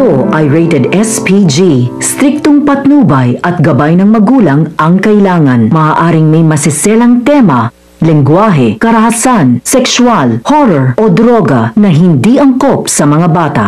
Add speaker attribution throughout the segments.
Speaker 1: Ito ay rated SPG. Striktong patnubay at gabay ng magulang ang kailangan. Maaaring may masiselang tema, lengguwahe, karahasan, sexual, horror o droga na hindi angkop sa mga bata.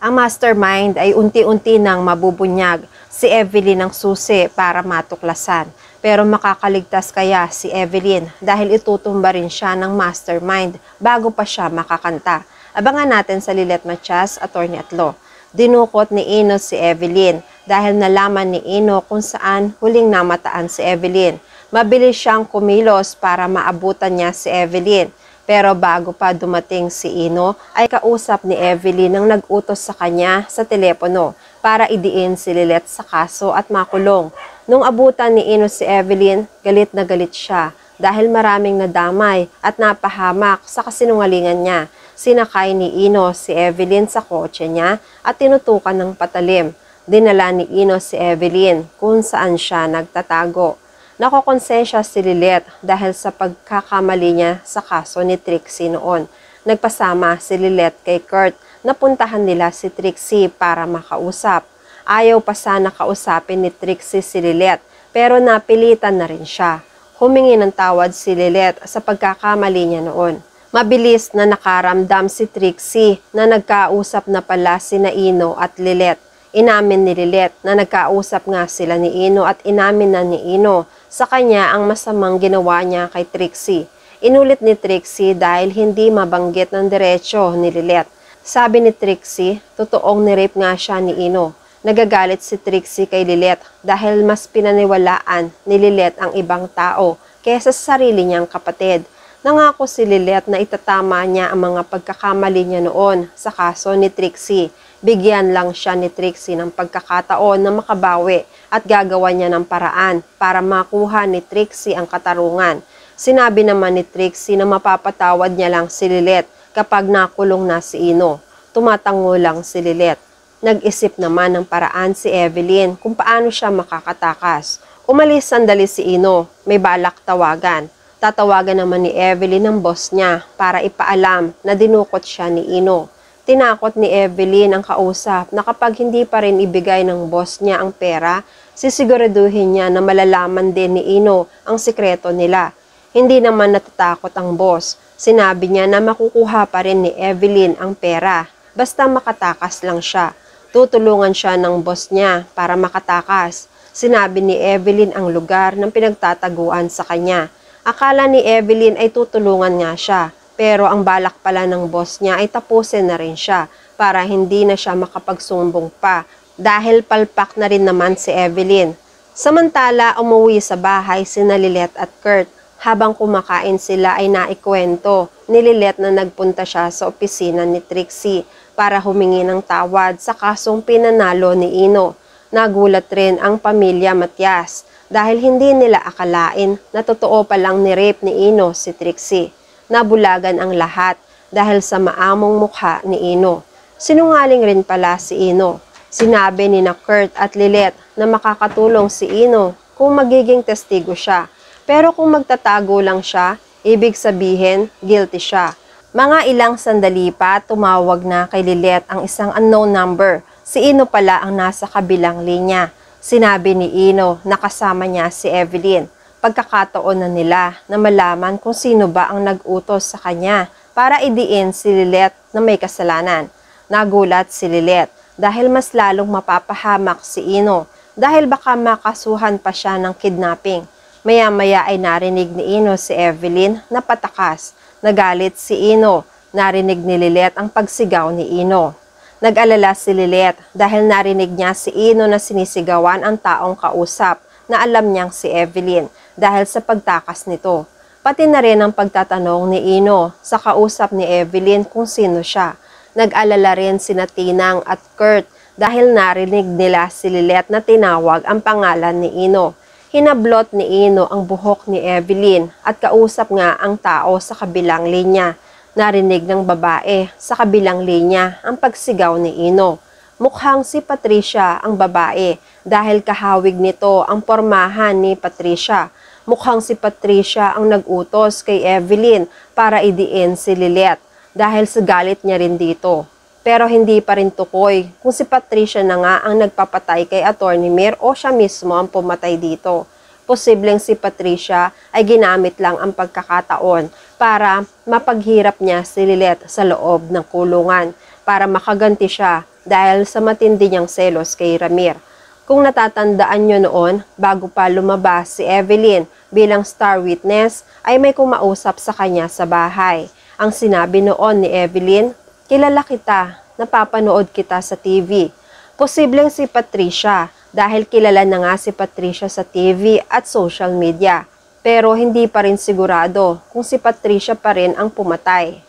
Speaker 2: Ang mastermind ay unti-unti nang mabubunyag. Si Evelyn ang susi para matuklasan. Pero makakaligtas kaya si Evelyn dahil itutumba rin siya ng mastermind bago pa siya makakanta. Abangan natin sa Lilet Matias, Attorney at Law. Dinukot ni Ino si Evelyn dahil nalaman ni Ino kung saan huling namataan si Evelyn. Mabilis siyang kumilos para maabutan niya si Evelyn. Pero bago pa dumating si Ino, ay kausap ni Evelyn ang nag-utos sa kanya sa telepono para idiin si Lilet sa kaso at makulong. Nung abutan ni Ino si Evelyn, galit na galit siya dahil maraming nadamay at napahamak sa kasinungalingan niya. Sinakay ni Ino si Evelyn sa kotse niya at tinutukan ng patalim. Dinala ni Ino si Evelyn kung saan siya nagtatago. Nakokonsensya si Lilet dahil sa pagkakamali niya sa kaso ni Trixie noon. Nagpasama si Lilet kay Kurt na puntahan nila si Trixie para makausap. Ayaw pa sana kausapin ni Trixie si Lilet pero napilitan na rin siya. Humingi ng tawad si Lilet sa pagkakamali niya noon. Mabilis na nakaramdam si Trixie na nagkausap na pala sina Ino at Lilet. Inamin ni Lilet na nagkausap nga sila ni Ino at inamin na ni Ino sa kanya ang masamang ginawa niya kay Trixie. Inulit ni Trixie dahil hindi mabanggit ng diretsyo ni Lilet. Sabi ni Trixie, totoong nirape nga siya ni Ino. Nagagalit si Trixie kay Lilet dahil mas pinaniwalaan ni Lilet ang ibang tao kaysa sa sarili niyang kapatid. Nangako si Lilet na itatama niya ang mga pagkakamali niya noon sa kaso ni Trixie. Bigyan lang siya ni Trixie ng pagkakataon na makabawi at gagawa niya ng paraan para makuha ni Trixie ang katarungan. Sinabi naman ni Trixie na mapapatawad niya lang si Lilet kapag nakulong na si Ino. Tumatango lang si Lilet. Nag-isip naman ng paraan si Evelyn kung paano siya makakatakas. Umalis sandali si Ino, may balak tawagan. Tatawagan naman ni Evelyn ang boss niya para ipaalam na dinukot siya ni Ino. Tinakot ni Evelyn ang kausap na kapag hindi pa rin ibigay ng boss niya ang pera, sisiguraduhin niya na malalaman din ni Ino ang sikreto nila. Hindi naman natatakot ang boss. Sinabi niya na makukuha pa rin ni Evelyn ang pera. Basta makatakas lang siya. Tutulungan siya ng boss niya para makatakas. Sinabi ni Evelyn ang lugar ng pinagtataguan sa kanya. Akala ni Evelyn ay tutulungan nga siya, pero ang balak pala ng boss niya ay tapusin na rin siya para hindi na siya makapagsumbong pa dahil palpak na rin naman si Evelyn. Samantala, umuwi sa bahay sina Lilet at Kurt. Habang kumakain sila ay naikwento ni Lilet na nagpunta siya sa opisina ni Trixie para humingi ng tawad sa kasong pinanalo ni Ino. Nagulat rin ang pamilya Matias dahil hindi nila akalain na totoo palang ni-rape ni Ino si Trixie. Nabulagan ang lahat dahil sa maamong mukha ni Ino. Sinungaling rin pala si Ino. Sinabi ni na Kurt at Lilet na makakatulong si Ino kung magiging testigo siya. Pero kung magtatago lang siya, ibig sabihin guilty siya. Mga ilang sandali pa, tumawag na kay Lilet ang isang unknown number. Si Ino pala ang nasa kabilang linya. Sinabi ni Ino na kasama niya si Evelyn. Pagkakataon na nila na malaman kung sino ba ang nag-utos sa kanya para idiin si Lilet na may kasalanan. Nagulat si Lilet dahil mas lalong mapapahamak si Ino dahil baka makasuhan pa siya ng kidnapping. Maya-maya ay narinig ni Ino si Evelyn na patakas. Nagalit si Ino. Narinig ni Lilet ang pagsigaw ni Ino. Nag-alala si Lilet dahil narinig niya si Ino na sinisigawan ang taong kausap na alam niyang si Evelyn dahil sa pagtakas nito. Pati na rin ang pagtatanong ni Ino sa kausap ni Evelyn kung sino siya. Nag-alala rin sina Tinang at Kurt dahil narinig nila si Lilet na tinawag ang pangalan ni Ino. Hinablot ni Ino ang buhok ni Evelyn at kausap nga ang tao sa kabilang linya. Narinig ng babae sa kabilang linya ang pagsigaw ni Ino. Mukhang si Patricia ang babae dahil kahawig nito ang pormahan ni Patricia. Mukhang si Patricia ang nag-utos kay Evelyn para idiin si Lilet dahil sa galit niya rin dito. Pero hindi pa rin tukoy kung si Patricia na nga ang nagpapatay kay Atty. Mir o siya mismo ang pumatay dito. Posibleng si Patricia ay ginamit lang ang pagkakataon para mapaghirap niya si Lilet sa loob ng kulungan para makaganti siya dahil sa matindi niyang selos kay Ramir. Kung natatandaan nyo noon, bago pa lumabas si Evelyn bilang star witness, ay may kumausap sa kanya sa bahay. Ang sinabi noon ni Evelyn, "Kilala kita, napapanood kita sa TV." Posibleng si Patricia dahil kilala na nga si Patricia sa TV at social media. Pero hindi pa rin sigurado kung si Patricia pa rin ang pumatay.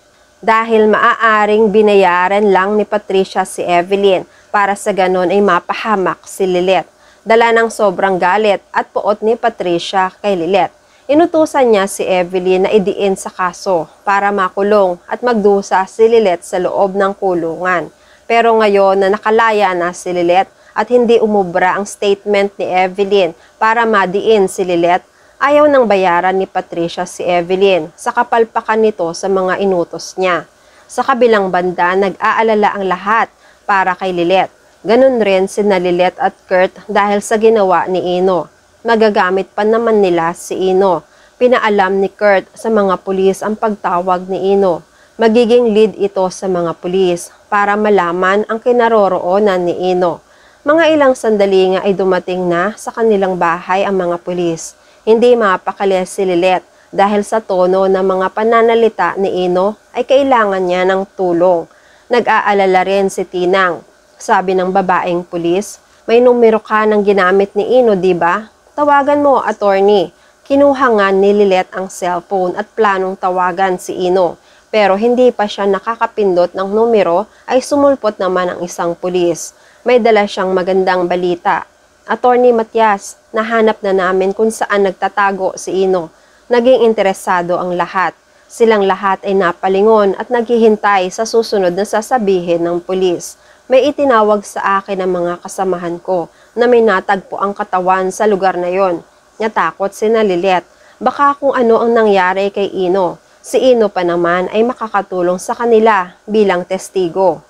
Speaker 2: Dahil maaaring binayaran lang ni Patricia si Evelyn para sa ganon ay mapahamak si Lilet. Dala ng sobrang galit at puot ni Patricia kay Lilet. Inutusan niya si Evelyn na idiin sa kaso para makulong at magdusa si Lilet sa loob ng kulungan. Pero ngayon na nakalaya na si Lilet at hindi umubra ang statement ni Evelyn para madiin si Lilet, ayaw nang bayaran ni Patricia si Evelyn sa kapalpakan nito sa mga inutos niya. Sa kabilang banda, nag-aalala ang lahat para kay Lilet. Ganun rin sina Lilet at Kurt dahil sa ginawa ni Ino. Magagamit pa naman nila si Ino. Pinaalam ni Kurt sa mga pulis ang pagtawag ni Ino. Magiging lead ito sa mga pulis para malaman ang kinaroroonan ni Ino. Mga ilang sandali nga ay dumating na sa kanilang bahay ang mga pulis. Hindi mapakali si Lilet dahil sa tono ng mga pananalita ni Ino ay kailangan niya ng tulong. Nag-aalala rin si Tinang. Sabi ng babaeng pulis, "May numero ka ng ginamit ni Ino, di ba? Tawagan mo, attorney." Kinuha nga ni Lilet ang cellphone at planong tawagan si Ino. Pero hindi pa siya nakakapindot ng numero ay sumulpot naman ang isang pulis. May dala siyang magandang balita. "Attorney Matias, nahanap na namin kung saan nagtatago si Ino." Naging interesado ang lahat. Silang lahat ay napalingon at naghihintay sa susunod na sasabihin ng pulis. May itinawag sa akin ang mga kasamahan ko na may natagpo ang katawan sa lugar na yon. Natakot sina Lilet. Baka kung ano ang nangyari kay Ino. Si Ino pa naman ay makakatulong sa kanila bilang testigo.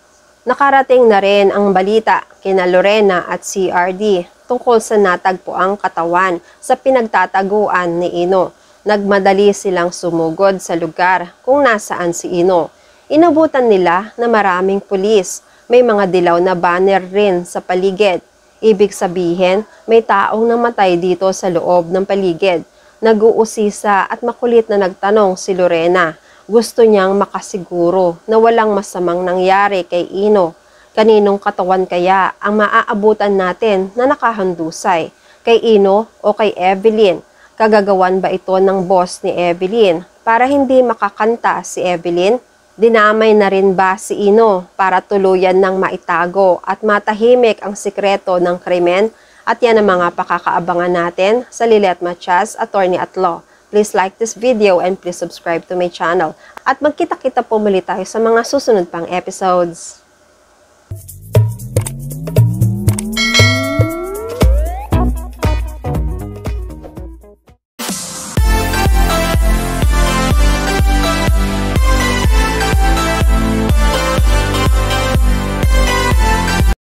Speaker 2: Nakarating na rin ang balita kina Lorena at CRD tungkol sa natagpuang katawan sa pinagtataguan ni Ino. Nagmadali silang sumugod sa lugar kung nasaan si Ino. Inabutan nila na maraming pulis. May mga dilaw na banner rin sa paligid. Ibig sabihin, may taong namatay dito sa loob ng paligid. Nag-uusisa at makulit na nagtanong si Lorena. Gusto niyang makasiguro na walang masamang nangyari kay Ino. Kaninong katawan kaya ang maaabutan natin na nakahandusay? Kay Ino o kay Evelyn? Kagagawan ba ito ng boss ni Evelyn para hindi makakanta si Evelyn? Dinamay na rin ba si Ino para tuluyan ng maitago at matahimik ang sikreto ng krimen? At yan ang mga pakakaabangan natin sa Lilet Matias, Attorney at Law. Please like this video and please subscribe to my channel. At magkita-kita po muli tayo sa mga susunod pang episodes.